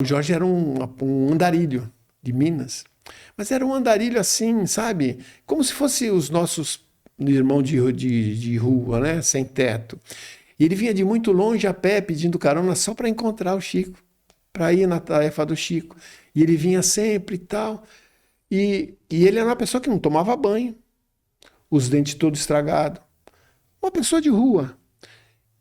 O Jorge era um andarilho de Minas, mas era um andarilho assim, sabe? Como se fosse os nossos irmãos de rua, né? Sem teto. E ele vinha de muito longe a pé pedindo carona só para encontrar o Chico, para ir na tarefa do Chico. E ele vinha sempre e tal. E ele era uma pessoa que não tomava banho, os dentes todos estragados. Uma pessoa de rua.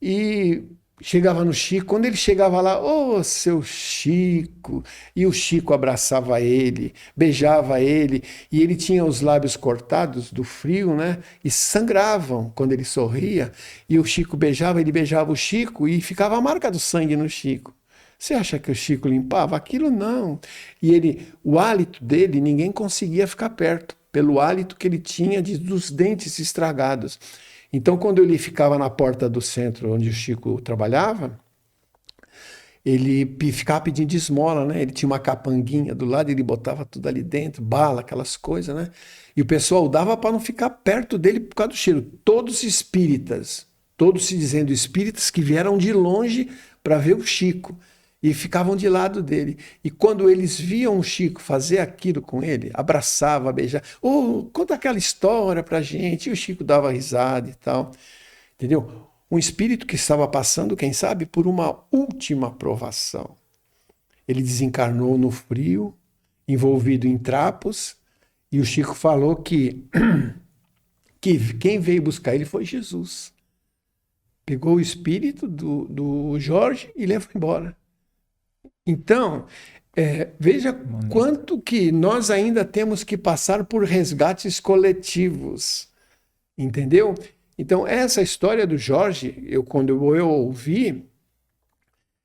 E chegava no Chico, quando ele chegava lá, ô seu Chico, e o Chico abraçava ele, beijava ele, e ele tinha os lábios cortados do frio, né? E sangravam quando ele sorria, e o Chico beijava, ele beijava o Chico, e ficava a marca do sangue no Chico. Você acha que o Chico limpava? Aquilo não. E o hálito dele, ninguém conseguia ficar perto, pelo hálito que ele tinha dos dentes estragados. Então, quando ele ficava na porta do centro onde o Chico trabalhava, ele ficava pedindo esmola, né? Ele tinha uma capanguinha do lado, ele botava tudo ali dentro, bala, aquelas coisas, né? E o pessoal dava para não ficar perto dele por causa do cheiro. Todos espíritas, todos se dizendo espíritas que vieram de longe para ver o Chico. E ficavam de lado dele. E quando eles viam o Chico fazer aquilo com ele, abraçava, beijava. Conta aquela história pra gente. E o Chico dava risada e tal. Entendeu? Um espírito que estava passando, quem sabe, por uma última provação. Ele desencarnou no frio, envolvido em trapos, e o Chico falou que quem veio buscar ele foi Jesus. Pegou o espírito do Jorge e levou embora. Então, veja quanto que nós ainda temos que passar por resgates coletivos, entendeu? Então, essa história do Jorge, quando eu ouvi,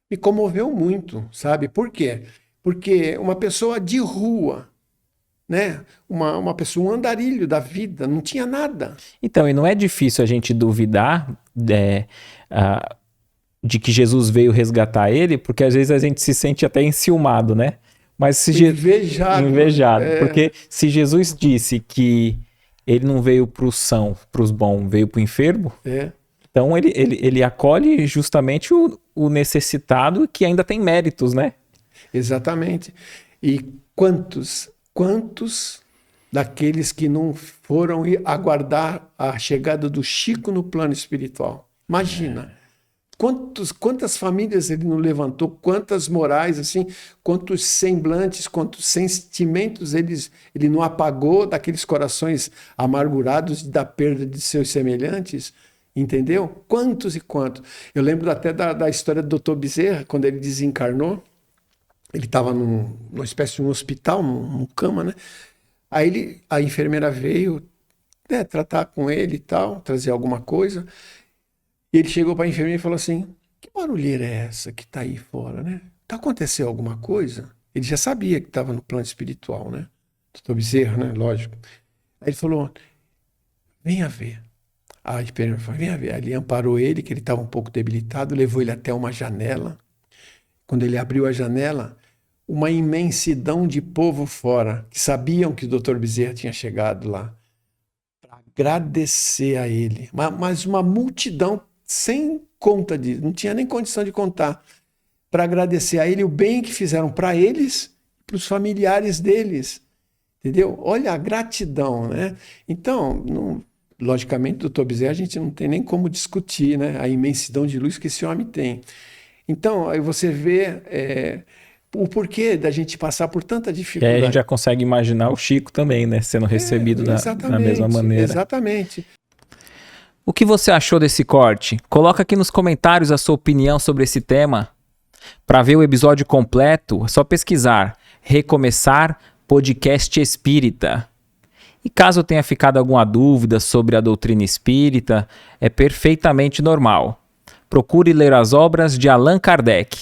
me comoveu muito, sabe? Por quê? Porque uma pessoa de rua, né? Uma pessoa, um andarilho da vida, não tinha nada. Então, e não é difícil a gente duvidar de que Jesus veio resgatar ele, porque às vezes a gente se sente até enciumado, né? Mas se invejado. Porque se Jesus disse que ele não veio para os bons, veio para o enfermo, então ele acolhe justamente o necessitado que ainda tem méritos, né? Exatamente. E quantos daqueles que não foram aguardar a chegada do Chico no plano espiritual? Imagina. Quantas famílias ele não levantou, quantas morais, assim, quantos semblantes, quantos sentimentos ele não apagou daqueles corações amargurados da perda de seus semelhantes, entendeu? Quantos e quantos. Eu lembro até da história do Dr. Bezerra, quando ele desencarnou, ele estava numa espécie de um hospital, numa cama, né? Aí a enfermeira veio, né, tratar com ele e tal, trazer alguma coisa. E ele chegou para a enfermeira e falou assim, que barulheira é essa que está aí fora, né? Tá acontecendo alguma coisa? Ele já sabia que estava no plano espiritual, né? Dr. Bezerra, né? Lógico. Aí ele falou, venha ver. A enfermeira falou, venha ver. Aí ele amparou ele, que ele estava um pouco debilitado, levou ele até uma janela. Quando ele abriu a janela, uma imensidão de povo fora, que sabiam que o Dr. Bezerra tinha chegado lá, para agradecer a ele. Mas uma multidão sem conta disso, não tinha nem condição de contar, para agradecer a ele o bem que fizeram para eles, para os familiares deles, entendeu? Olha a gratidão, né? Então, logicamente, o Dr. Bezerra a gente não tem nem como discutir, né? A imensidão de luz que esse homem tem. Então, aí você vê o porquê da gente passar por tanta dificuldade. E aí a gente já consegue imaginar o Chico também, né? Sendo recebido da mesma maneira. Exatamente. O que você achou desse corte? Coloca aqui nos comentários a sua opinião sobre esse tema. Para ver o episódio completo, é só pesquisar Recomeçar Podcast Espírita. E caso tenha ficado alguma dúvida sobre a doutrina espírita, é perfeitamente normal. Procure ler as obras de Allan Kardec.